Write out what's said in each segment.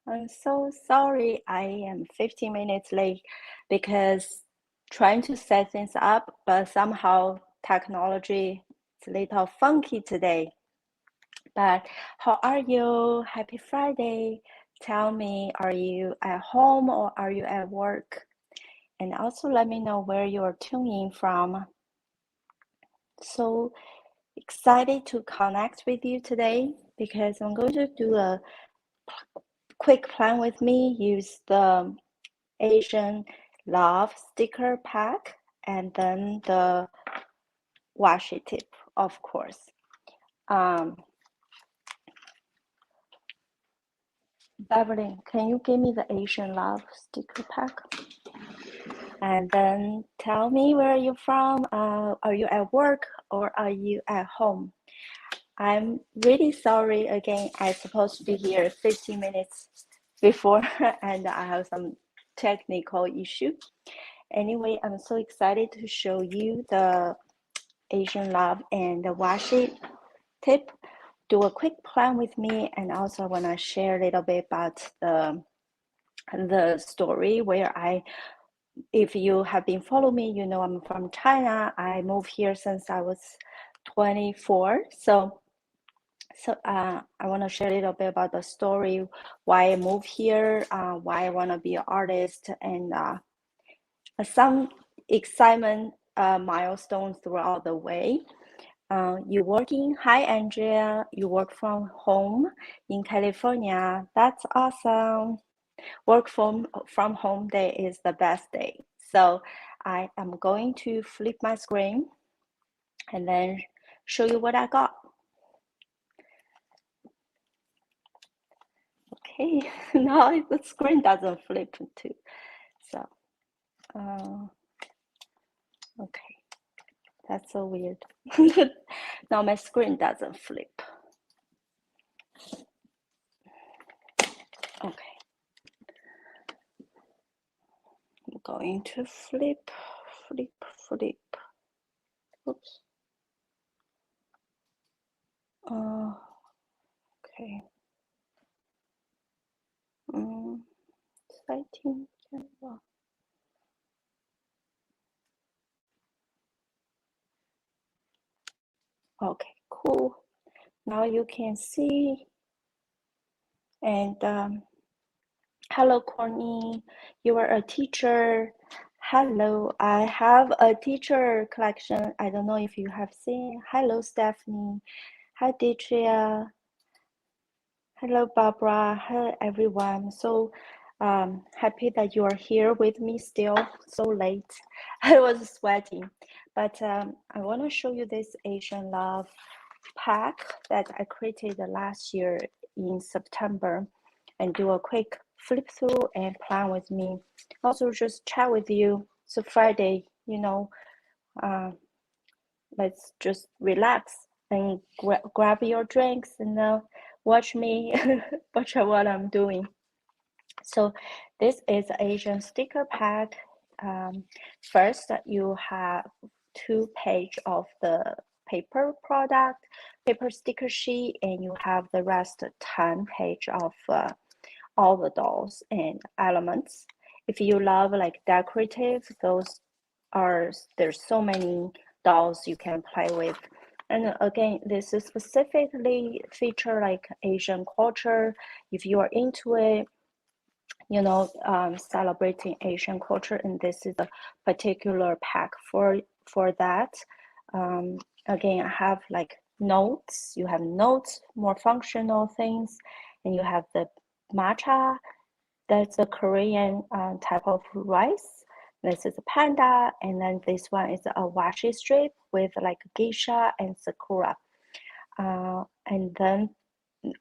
I'm so sorry I am 15 minutes late because trying to set things up, but somehow technology is a little funky today. But how are you? Happy Friday. Tell me, are you at home or are you at work? And also let me know where you are tuning in from. So excited to connect with you today because I'm going to do a quick plan with me. Use the Asian Love sticker pack and then the washi tip, of course. Beverly, can you give me the Asian Love sticker pack? And then tell me where you're from. Are you at work or are you at home? I'm really sorry again. I'm supposed to be here 15 minutes before and I have some technical issue. Anyway, I'm so excited to show you the Asian Love and the washi tip. Do a quick plan with me, and also I want to share a little bit about the story where if you have been following me, you know I'm from China. I moved here since I was 24. So I want to share a little bit about the story, why I moved here, why I want to be an artist, and some excitement milestones throughout the way. You working? Hi, Andrea. You work from home in California. That's awesome. Work from home day is the best day. So I am going to flip my screen and then show you what I got. Okay, now the screen doesn't flip too. So, okay, that's so weird. Now my screen doesn't flip. Okay, I'm going to flip. Oops. Okay. Citing Canva. Okay, cool. Now you can see. And hello, Courtney. You are a teacher. Hello, I have a teacher collection. I don't know if you have seen. Hello, Stephanie. Hi, Deetria. Hello, Barbara. Hi, everyone. So happy that you are here with me still so late. I was sweating, but I want to show you this Asian Love pack that I created last year in September and do a quick flip through and plan with me. Also, just chat with you. So Friday, let's just relax and grab your drinks and watch me watch what I'm doing. So this is Asian sticker pack. First, you have 2 pages of the paper product, paper sticker sheet, and you have the rest 10 page of all the dolls and elements. If you love like decorative, there's so many dolls you can play with. And again, this is specifically feature like Asian culture. If you are into it, celebrating Asian culture, and this is a particular pack for that. Again, I have like notes. You have notes, more functional things, and you have the matcha. That's a Korean type of rice. This is a panda, and then this one is a washi strip with like geisha and sakura. And then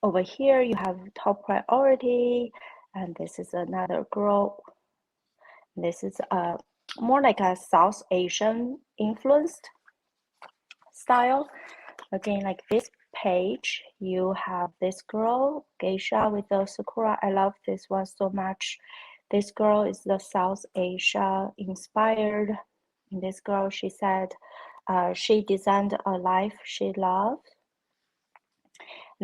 over here you have top priority, and this is another girl. This is more like a South Asian influenced style. Again, like this page, you have this girl, geisha with the sakura. I love this one so much. This girl is the South Asia inspired. And this girl, she said, she designed a life she loves.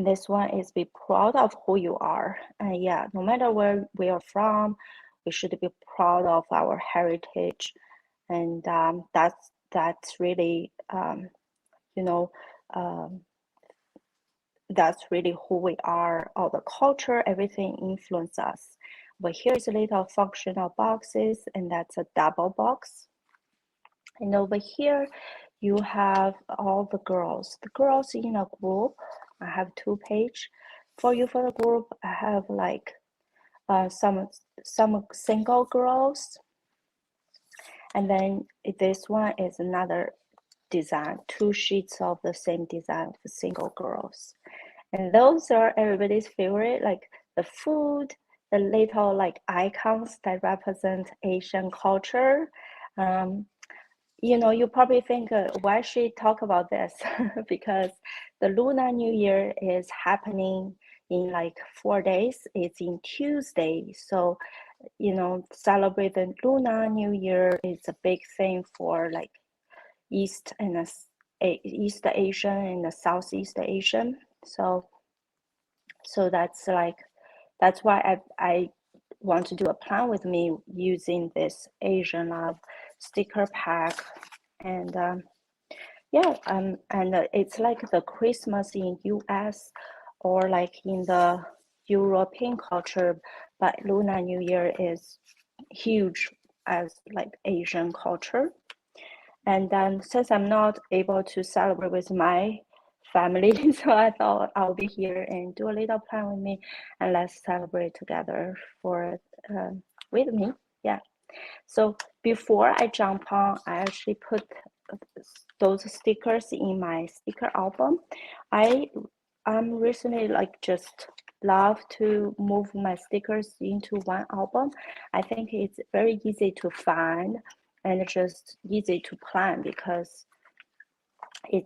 This one is be proud of who you are. And yeah, no matter where we are from, we should be proud of our heritage. And that's really, you know, um, that's really who we are. All the culture, everything influence us. But here's a little functional boxes, and that's a double box. And over here, you have all the girls. The girls in a group. I have 2 pages for you for the group. I have like some single girls, and then this one is another design. 2 sheets of the same design for single girls. And those are everybody's favorite, like the food, the little like icons that represent Asian culture. You probably think, why she talk about this? Because the Lunar New Year is happening in like 4 days. It's in Tuesday. So, celebrate the Lunar New Year is a big thing for like East Asian and the Southeast Asian. So that's why I want to do a plan with me using this Asian Love sticker pack. And it's like the Christmas in US or like in the European culture, but Lunar New Year is huge as like Asian culture. And then since I'm not able to celebrate with my family, so I thought I'll be here and do a little plan with me, and let's celebrate together with me. Yeah. So before I jump on, I actually put those stickers in my sticker album. I'm recently like just love to move my stickers into one album. I think it's very easy to find and just easy to plan because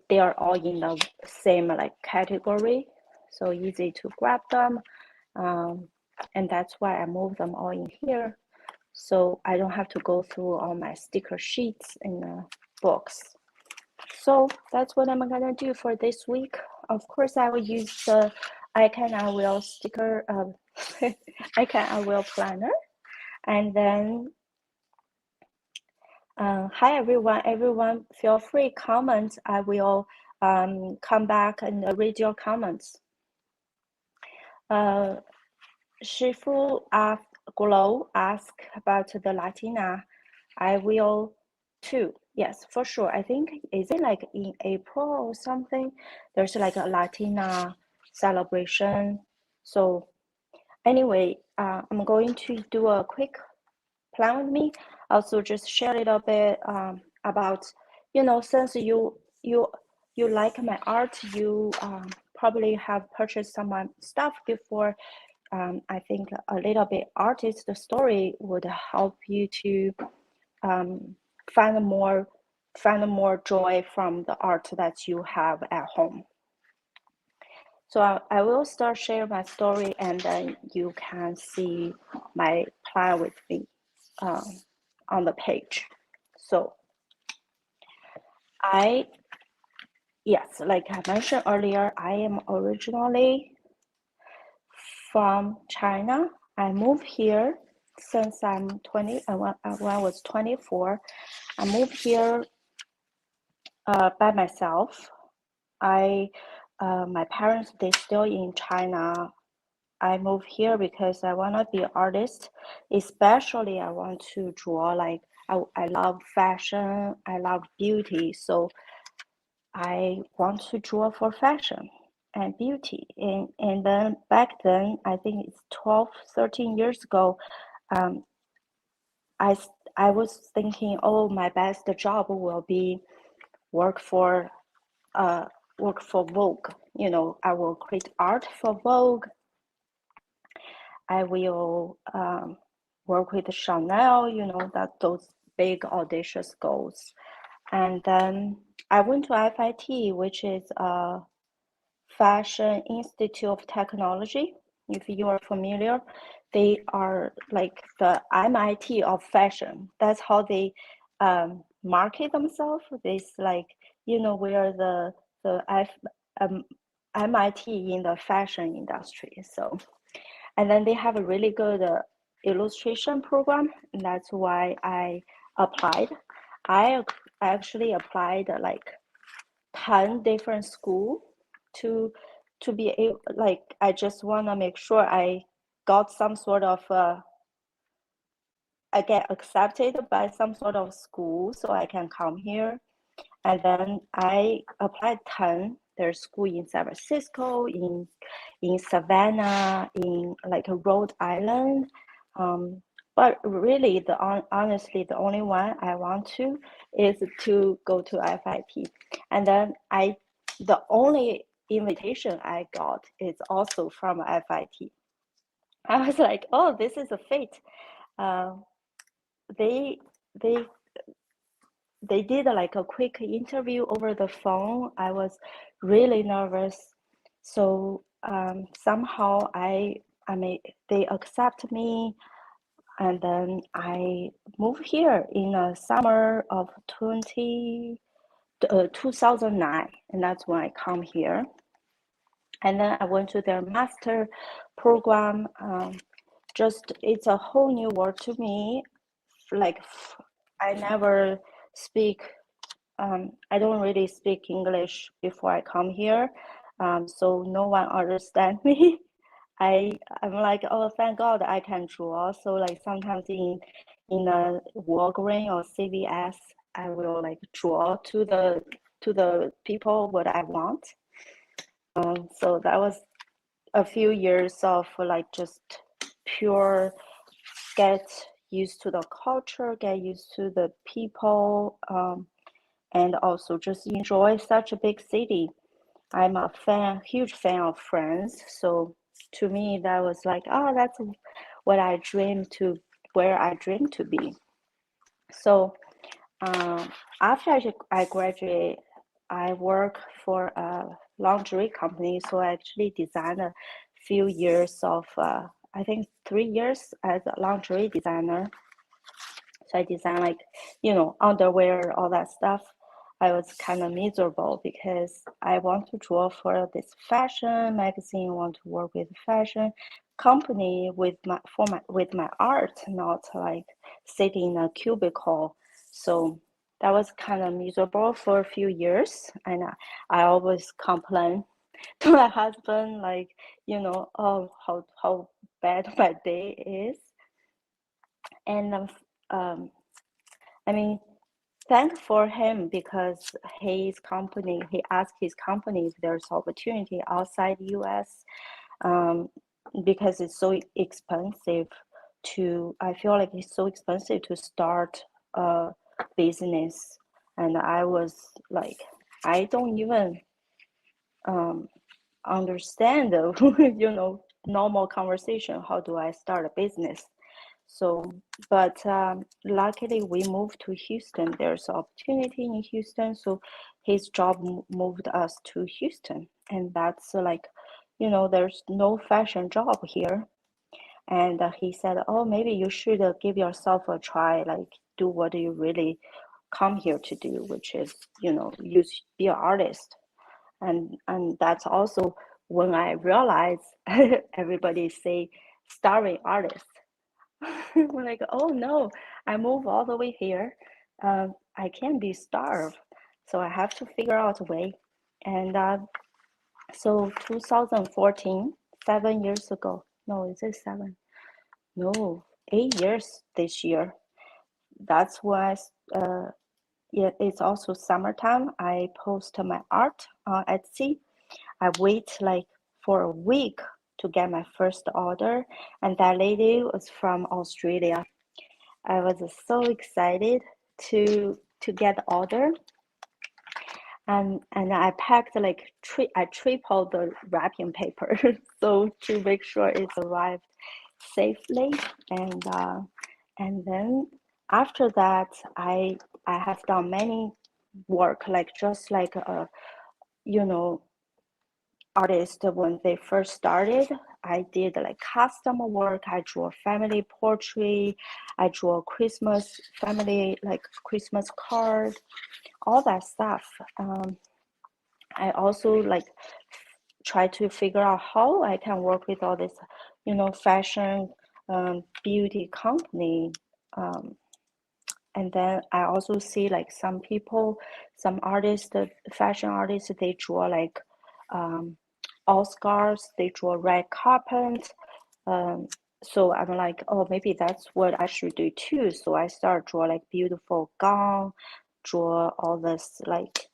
they are all in the same like category, so easy to grab them, and that's why I move them all in here, so I don't have to go through all my sticker sheets in the books. So that's what I'm gonna do for this week. Of course, I will use the I Can I Will sticker, I Can I Will planner, and then hi everyone. Everyone, feel free comment. I will come back and read your comments. Shifu Glow ask about the Latina. I will too. Yes, for sure. I think is it like in April or something? There's like a Latina celebration. So anyway, I'm going to do a quick plan with me. Also, just share a little bit about, since you like my art, you probably have purchased some of my stuff before. I think a little bit artist story would help you to find more joy from the art that you have at home. So I will start share my story, and then you can see my plan with me on the page. So yes, like I mentioned earlier, I am originally from China. I moved here since I'm 20, when I was 24. I moved here by myself. My parents, they still in China. I moved here because I want to be an artist, especially I want to draw, like I love fashion, I love beauty, so I want to draw for fashion and beauty. And then back then, I think it's 12, 13 years ago, I was thinking, oh, my best job will be work for Vogue. I will create art for Vogue. I will work with Chanel, those big audacious goals. And then I went to FIT, which is a Fashion Institute of Technology. If you are familiar, they are like the MIT of fashion. That's how they market themselves. It's like, where the MIT in the fashion industry. So, and then they have a really good illustration program, and that's why I applied. I actually applied like 10 different school to be able, like, I just want to make sure I got some sort of I get accepted by some sort of school so I can come here. And then I applied 10. There's school in San Francisco, in Savannah, in like Rhode Island. But really, honestly, the only one I want to is to go to FIT. And then the only invitation I got is also from FIT. I was like, oh, this is a fate. Uh, they they they did like a quick interview over the phone. I was really nervous. So somehow they accept me, and then I moved here in the summer of 2009, and that's when I come here. And then I went to their master program. It's a whole new world to me. Like I never speak I don't really speak English before I come here, so no one understands me. I'm like, oh, thank God I can draw. So like sometimes in a Walgreens or CVS, I will like draw to the people what I want. So that was a few years of like just pure get used to the culture, get used to the people. And also just enjoy such a big city. I'm a huge fan of France. So to me, that was like, oh, that's what I dream to, where I dream to be. So after I graduate, I work for a lingerie company. So I actually designed a few years of, I think 3 years as a lingerie designer. So I design like, underwear, all that stuff. I was kind of miserable because I want to draw for this fashion magazine, want to work with fashion company with my art, not like sitting in a cubicle. So that was kind of miserable for a few years, and I always complain to my husband, like, oh, how bad my day is. And I mean, thank for him because he asked his company if there's opportunity outside US, because it's so expensive I feel like it's so expensive to start a business. And I was like, I don't even understand the, normal conversation. How do I start a business? So, but luckily we moved to Houston. There's opportunity in Houston. So his job moved us to Houston. And that's like, there's no fashion job here. And he said, oh, maybe you should give yourself a try, like do what you really come here to do, which is, be an artist. And that's also when I realized everybody say starving artist. We're like, oh no, I moved all the way here. I can't be starved. So I have to figure out a way. And so 2014, 7 years ago. No, is it 7? No, 8 years this year. That's why yeah, it's also summertime. I post my art on Etsy. I wait like for a week to get my first order, and that lady was from Australia. I was so excited to get the order, and I packed like I tripled the wrapping paper so to make sure it's arrived safely. And then after that, I have done many work, like just like artists when they first started. I did like custom work. I drew family portrait. I drew a Christmas family, like Christmas card, all that stuff. I also like try to figure out how I can work with all this, fashion, beauty company. And then I also see like some people, some artists, the fashion artists, they draw like Oscars, they draw red carpet. So I'm like, oh, maybe that's what I should do too. So I start draw like beautiful gown, draw all this like,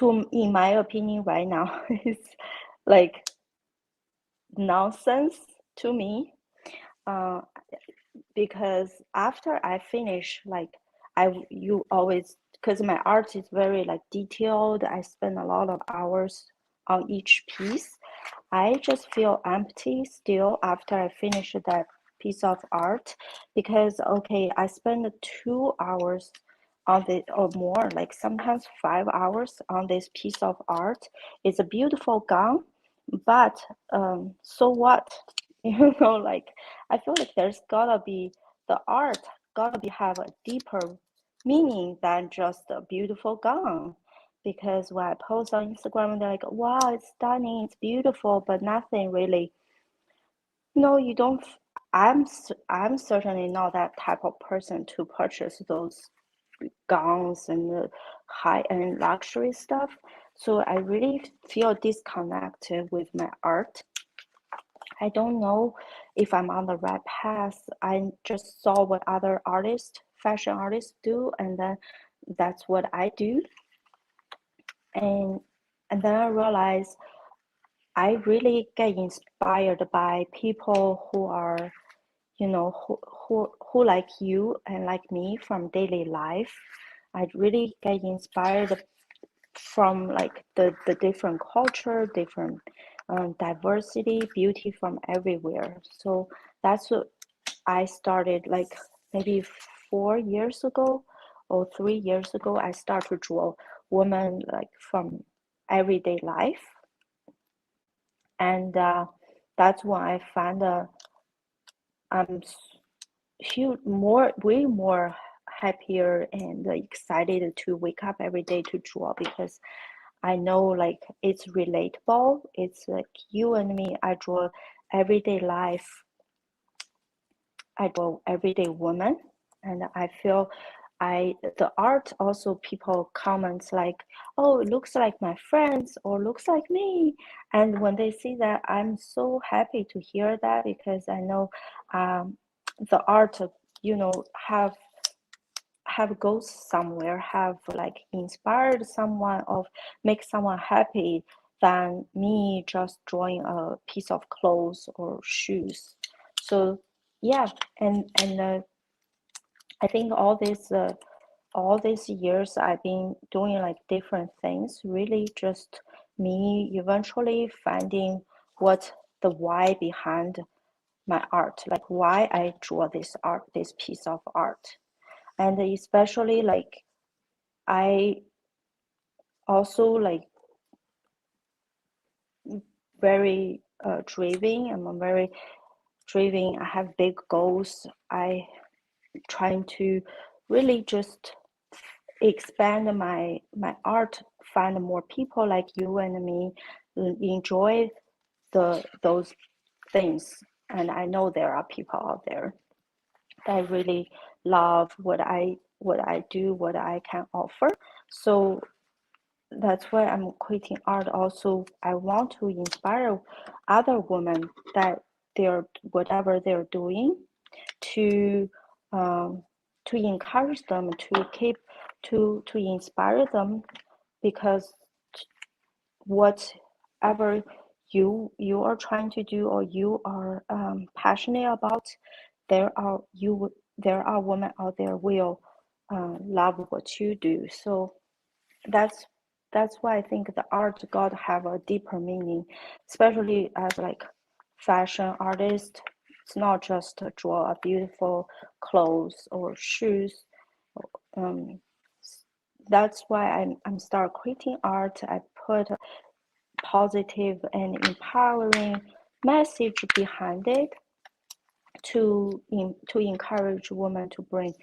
in my opinion right now, it's like nonsense to me. Because after I finish, like you always, because my art is very like detailed, I spend a lot of hours on each piece. I just feel empty still after I finish that piece of art, because okay, I spend 2 hours on the or more, like sometimes 5 hours on this piece of art. It's a beautiful gown, but so what? Like I feel like there's gotta be the art gotta be have a deeper meaning than just a beautiful gown. Because when I post on Instagram, they're like, wow, it's stunning, it's beautiful, but nothing really. No, you don't. I'm certainly not that type of person to purchase those gowns and the high-end luxury stuff. So I really feel disconnected with my art. I don't know if I'm on the right path. I just saw what other artists, fashion artists do, and then that's what I do. And then I realized I really get inspired by people who are, who like you and like me from daily life. I really get inspired from like the different culture, different diversity, beauty from everywhere. So that's what I started like maybe 4 years ago or 3 years ago. I started to draw women like from everyday life, and that's when I found I'm way more happier and excited to wake up every day to draw, because I know like it's relatable. It's like you and me. I draw everyday life. I draw everyday woman, and I feel the art also people comments like, oh, it looks like my friends or looks like me. And when they see that, I'm so happy to hear that, because I know the art, have goes somewhere, have like inspired someone, of make someone happy, than me just drawing a piece of clothes or shoes. So yeah, and I think all these years I've been doing like different things, really just me eventually finding what the why behind my art, like why I draw this piece of art. And especially like I also like very driven. I'm very driven. I have big goals. I trying to really just expand my art, find more people like you and me enjoy those things. And I know there are people out there that really love what I do, what I can offer. So that's why I'm creating art. Also, I want to inspire other women that they're whatever they're doing, to um, to encourage them, to keep to inspire them, because whatever you are trying to do, or you are passionate about, there are women out there will love what you do. So that's why I think the art got to have a deeper meaning, especially as like fashion artist. It's not just to draw a beautiful clothes or shoes. Um, that's why I'm start creating art. I put a positive and empowering message behind it, to encourage women to bring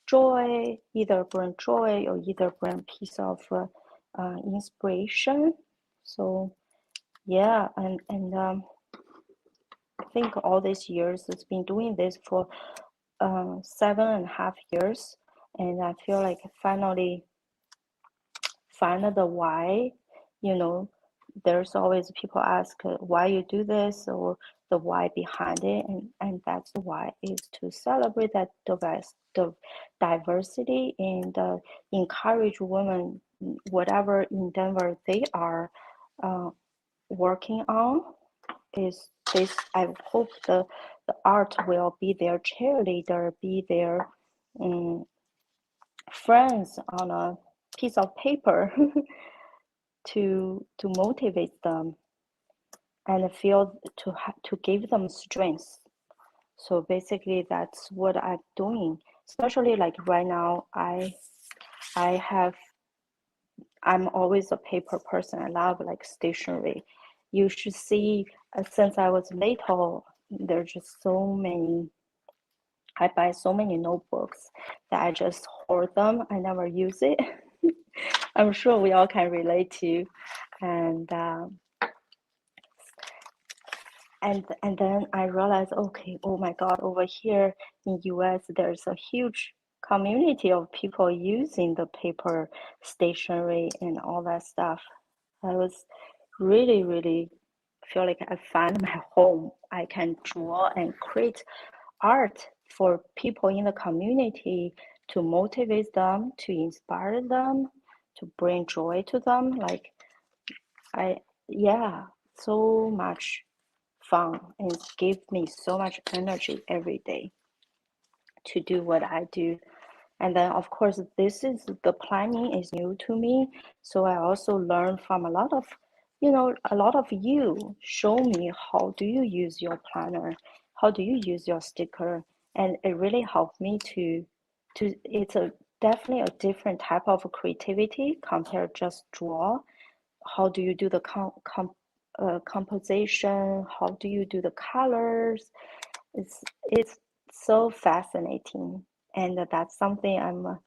joy, either bring joy or either bring piece of inspiration. So yeah, and I think all these years it's been doing this for 7.5 years, and I feel like finally find the why. You know, there's always people ask why you do this or the why behind it, and that's the why is to celebrate that the diversity and encourage women whatever endeavor they are uh, working on is this. I hope the art will be their cheerleader, be their friends on a piece of paper to motivate them and feel to give them strength. So basically that's what I'm doing. Especially like right now, I'm always a paper person. I love like stationery. You should see since I was little, there's just so many. I buy so many notebooks that I just hoard them. I never use it. I'm sure we all can relate to, and and then I realized, okay, oh my God, over here in US, there's a huge community of people using the paper stationery and all that stuff. I was really, really feel like I found my home. I can draw and create art for people in the community to motivate them, to inspire them, to bring joy to them. Like yeah, so much fun and give me so much energy every day to do what I do. And then of course this is the planning is new to me. So I also learn from a lot of you show me how do you use your planner, how do you use your sticker, and it really helped me to it's a definitely a different type of creativity compared just draw. How do you do the composition? How do you do the colors? It's so fascinating, and that's something I'm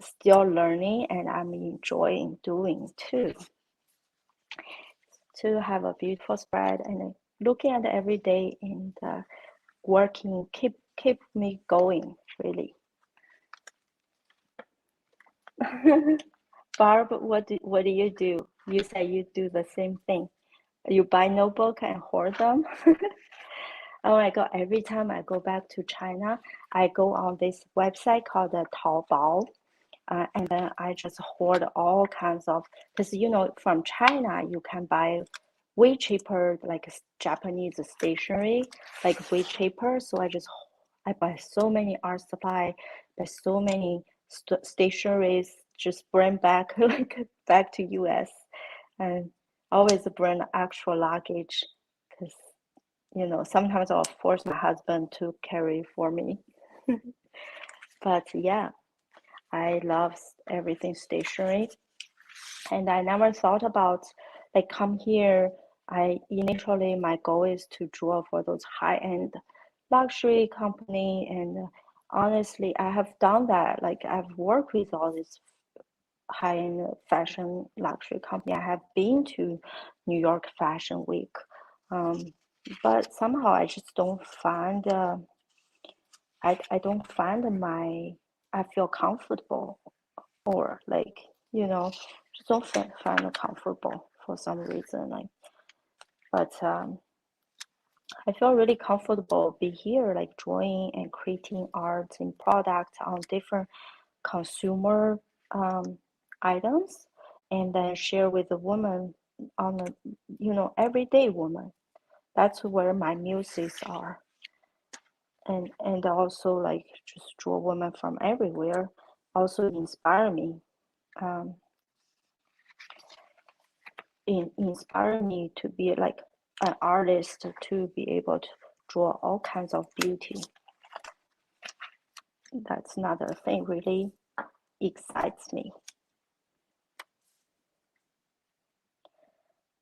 still learning and I'm enjoying doing too. To have a beautiful spread and looking at it every day and working keep me going really. Barb, what do you do? You say you do the same thing. You buy notebook and hoard them. Oh my God, every time I go back to China, I go on this website called the Taobao, and then I just hoard all kinds of, because from China, you can buy way cheaper, like Japanese stationery, like way cheaper. So I buy so many art supply, buy so many stationeries, just bring back, like back to US, and always bring actual luggage, because sometimes I'll force my husband to carry for me. But yeah, I love everything stationery. And I never thought about like come here. Initially my goal is to draw for those high-end luxury company. And honestly, I have done that. Like I've worked with all these high-end fashion luxury company. I have been to New York Fashion Week. But somehow I just don't find I don't find I feel comfortable, or like just don't find it comfortable for some reason. Like, but I feel really comfortable be here, like drawing and creating art and products on different consumer items, and then share with the woman on the everyday woman. That's where my muses are. And also like just draw women from everywhere also inspire me, um, inspire me to be like an artist, to be able to draw all kinds of beauty. That's another thing really excites me.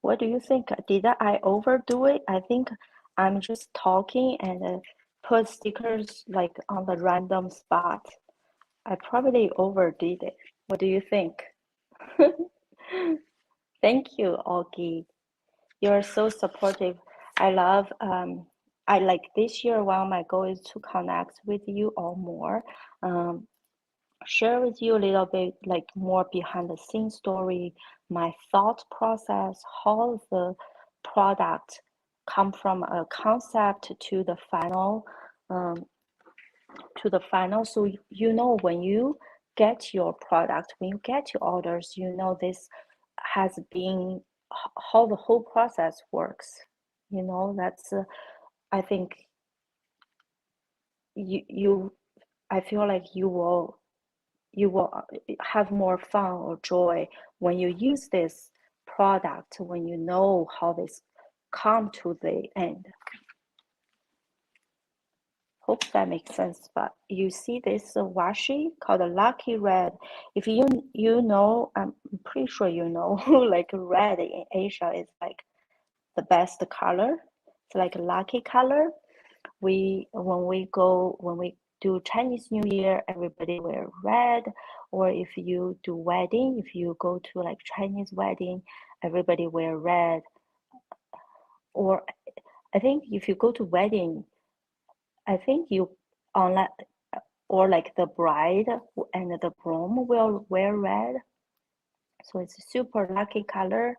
What do you think? Did I overdo it? I think I'm just talking and put stickers like on the random spot. I probably overdid it. What do you think? Thank you, Augie. You're so supportive. I love, I like this year, one of my goals is to connect with you all more. Um, share with you a little bit like more behind the scenes story, my thought process, how the product come from a concept to the final, um, so you know when you get your product, when you get your orders, you know this has been how the whole process works. You know, that's I think you I feel like you will have more fun or joy when you use this product, when you know how this come to the end. Hope that makes sense. But you see this washi called Lucky Red. If you know, I'm pretty sure you know, like red in Asia is like the best color. It's like a lucky color. When we do Chinese New Year, everybody wear red. Or if you do wedding, if you go to like Chinese wedding, everybody wear red. Or I think if you go to wedding, I think you on or like the bride and the groom will wear red. So it's a super lucky color,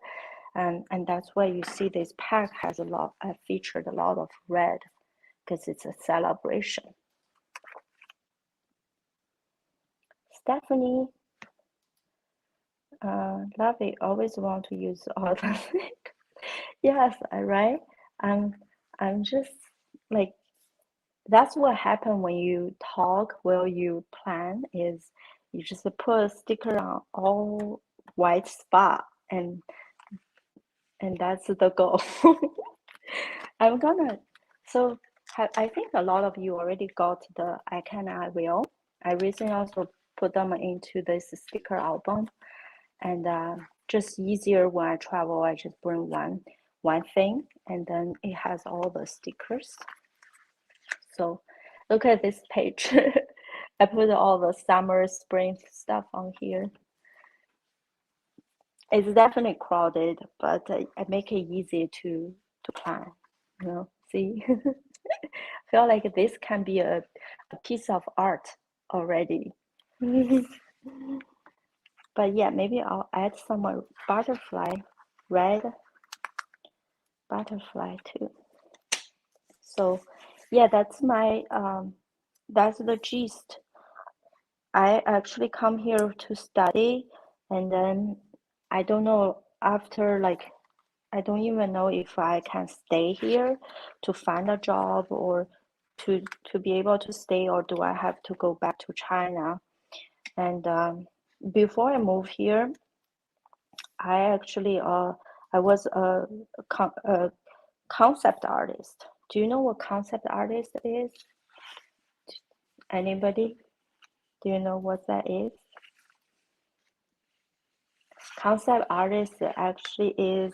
and that's why you see this pack has featured a lot of red because it's a celebration. Stephanie, love it. Always want to use all the yes, right. I'm just like that's what happened when you talk while you plan is you just put a sticker on all white spot and that's the goal. I'm gonna so I think a lot of you already got the I Can I Will. I recently also put them into this sticker album and just easier when I travel I just bring one thing and then it has all the stickers. So look at this page. I put all the summer, spring stuff on here. It's definitely crowded, but I make it easy to plan. You know, see, I feel like this can be a piece of art already. But yeah, maybe I'll add some more butterfly, red butterfly too. So yeah, that's my that's the gist. I actually come here to study and then I don't know after like I don't even know if I can stay here to find a job or to be able to stay or do I have to go back to China. And before I move here, I actually I was a concept artist. Do you know what concept artist is? Anybody? Do you know what that is? Concept artist actually is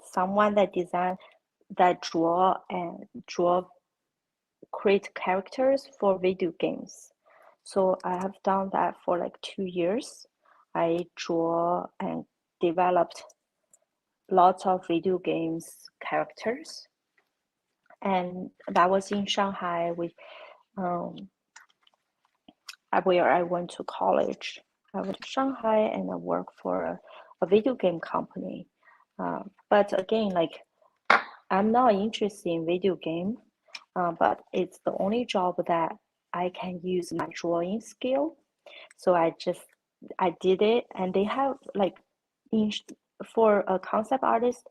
someone that draw create characters for video games. So I have done that for like 2 years. I draw and developed lots of video games characters, and that was in Shanghai. Where I went to college. I went to Shanghai and I worked for a video game company. But again, like I'm not interested in video game, but it's the only job that I can use my drawing skill. So I did it, and they have like for a concept artist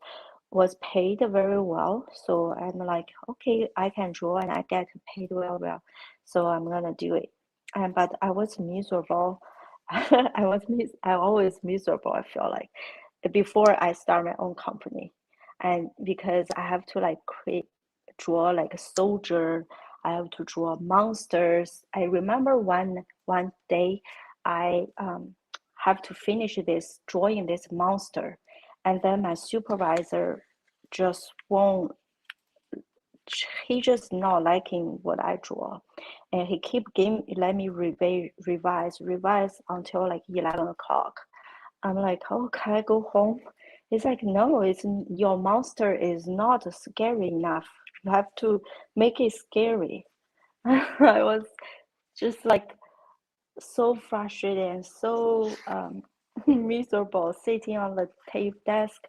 was paid very well. So I'm like, okay, I can draw and I get paid well. So I'm gonna do it. But I was miserable. I always miserable, I feel like, before I start my own company. And because I have to like draw like a soldier, I have to draw monsters. I remember one day I have to finish drawing this monster, and then my supervisor just won't he just not liking what I draw, and he keep let me revise until like 11 o'clock. I'm like, oh, can I go home? It's like, no, it's your monster is not scary enough. You have to make it scary. I was just like so frustrated and so miserable sitting on the tape desk,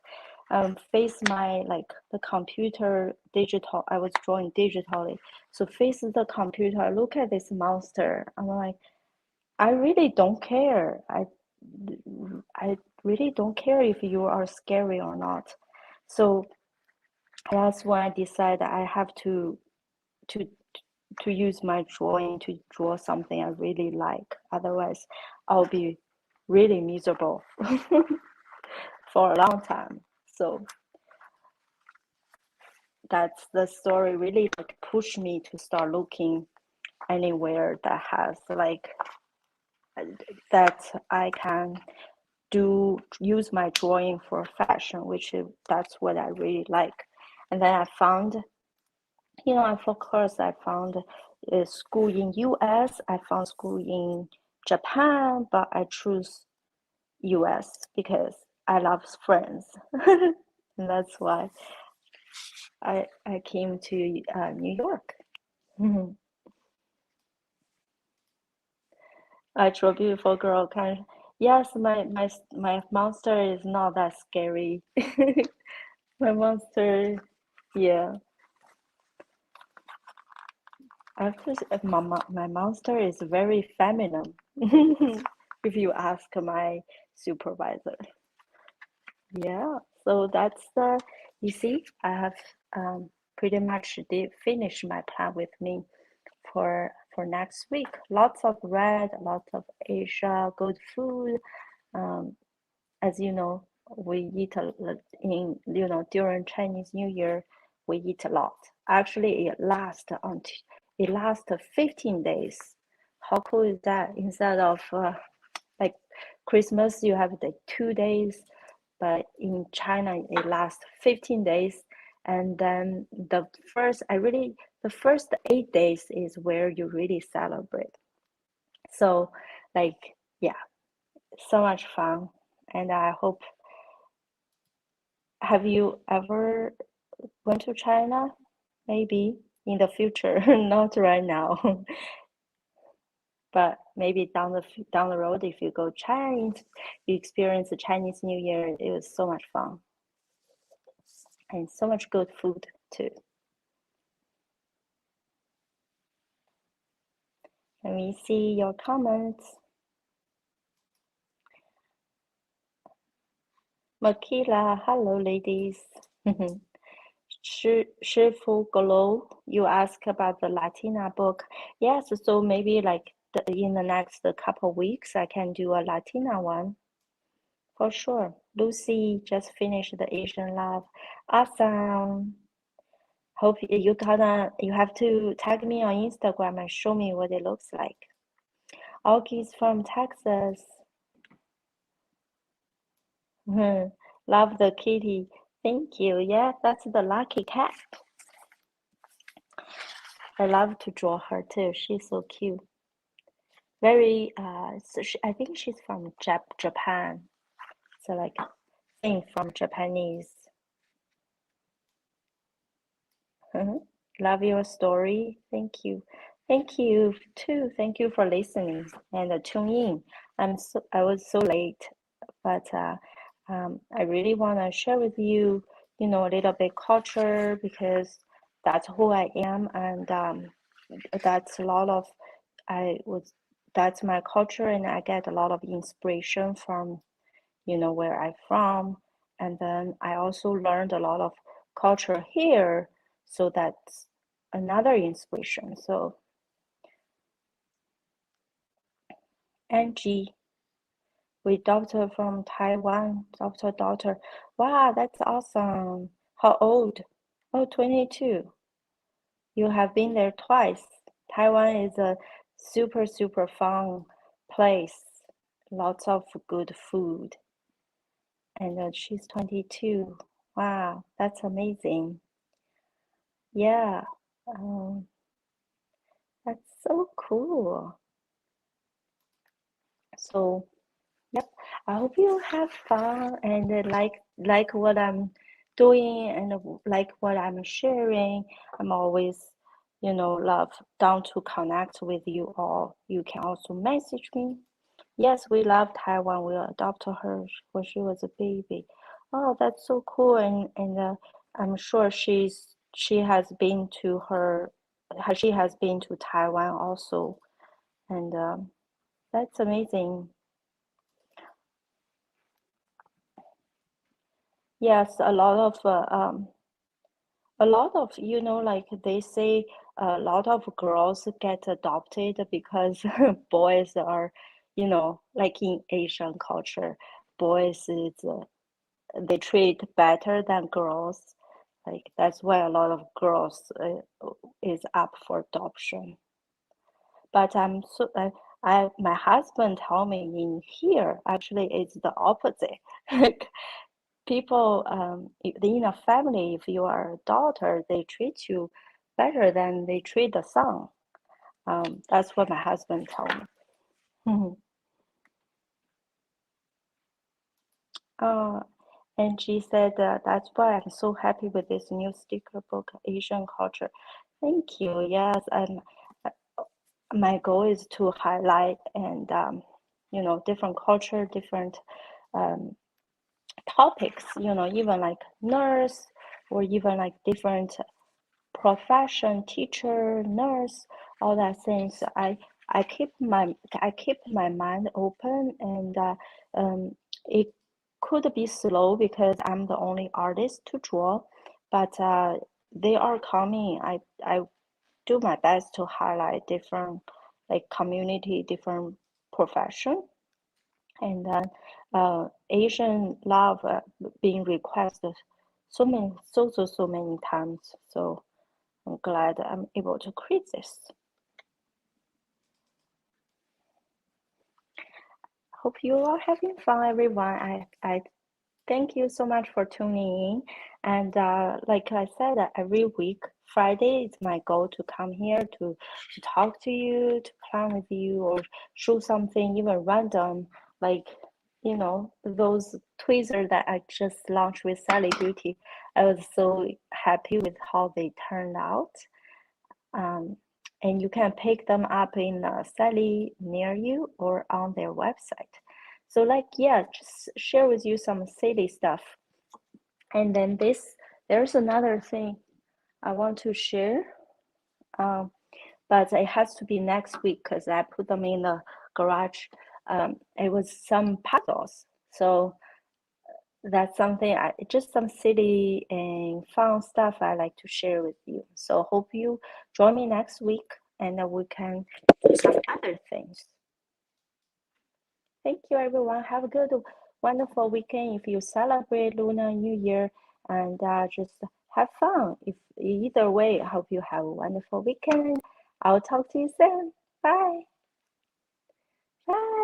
face my like the computer digital. I was drawing digitally, so face the computer. Look at this monster. I'm like, I really don't care. I really don't care if you are scary or not. So that's when I decided I have to to use my drawing to draw something I really like. Otherwise, I'll be really miserable for a long time. So that's the story really like pushed me to start looking anywhere that has like that I can use my drawing for fashion, that's what I really like. And then I found, for course, I found a school in US, I found school in Japan, but I choose US because I love friends. And that's why I came to New York. I draw a beautiful girl. Yes, my monster is not that scary. My monster, yeah. My monster is very feminine. If you ask my supervisor. Yeah, so that's you see, I have pretty much did finish my plan with me for next week. Lots of red, lots of Asia, good food. Um, as you know, we eat during Chinese New Year, we eat a lot. Actually, it lasts 15 days. How cool is that? Instead of like Christmas, you have the 2 days, but in China it lasts 15 days. And then the first 8 days is where you really celebrate. So like, yeah, so much fun. And I hope, have you ever went to China? Maybe in the future, not right now. But maybe down the road, if you go China, you experience the Chinese New Year. It was so much fun and so much good food too. Let me see your comments. Makila, hello ladies. Shifu Glow, you ask about the Latina book. Yes, so maybe like in the next couple weeks, I can do a Latina one for sure. Lucy just finished the Asian Love. Awesome. Hope you have to tag me on Instagram and show me what it looks like. Augie's from Texas. Love the kitty. Thank you. Yeah, that's the lucky cat. I love to draw her too. She's so cute. Very I think she's from Japan. So like thing from Japanese. Love your story. Thank you. Thank you too. Thank you for listening and tune in. I was so late, but I really want to share with you, a little bit culture because that's who I am, and that's a lot of I was that's my culture, and I get a lot of inspiration from where I'm from, and then I also learned a lot of culture here, so that's another inspiration. So Angie, with doctor from Taiwan, daughter. Wow, that's awesome. How old? Oh, 22. You have been there twice. Taiwan is a super, super fun place. Lots of good food. And she's 22. Wow, that's amazing. Yeah, um, that's so cool. So Yep. I hope you have fun and like what I'm doing and like what I'm sharing. I'm always, love down to connect with you all. You can also message me. Yes, we love Taiwan. We adopted her when she was a baby. Oh, that's so cool. And I'm sure she has been to she has been to Taiwan also. And that's amazing. Yes, a lot of, like they say, a lot of girls get adopted because boys are, like in Asian culture, boys is they treat better than girls. Like that's why a lot of girls is up for adoption. But my husband told me in here actually it's the opposite. Like people in a family, if you are a daughter, they treat you better than they treat the son. That's what my husband told me. Mhm. Uh, and she said that's why I'm so happy with this new sticker book, Asian culture. Thank you. Yes, uh, my goal is to highlight and different culture, different um, topics. Even like nurse or even like different profession, teacher, nurse, all that things. I keep my mind open, and it could be slow because I'm the only artist to draw, but they are coming. I do my best to highlight different like community, different profession, and then Asian love being requested so many times. So I'm glad I'm able to create this. Hope you are having fun, everyone. I thank you so much for tuning in. And like I said, every week, Friday is my goal to come here to talk to you, to plan with you, or show something even random, like those tweezers that I just launched with Sally Beauty. I was so happy with how they turned out. Um, and you can pick them up in a Sally near you or on their website. So like, yeah, just share with you some silly stuff. And then there's another thing I want to share, but it has to be next week because I put them in the garage. It was some puzzles. So that's something just some silly and fun stuff I like to share with you. So hope you join me next week and we can do some other things. Thank you, everyone. Have a good, wonderful weekend if you celebrate Lunar New Year, and just have fun. If either way, I hope you have a wonderful weekend. I'll talk to you soon. Bye. Bye.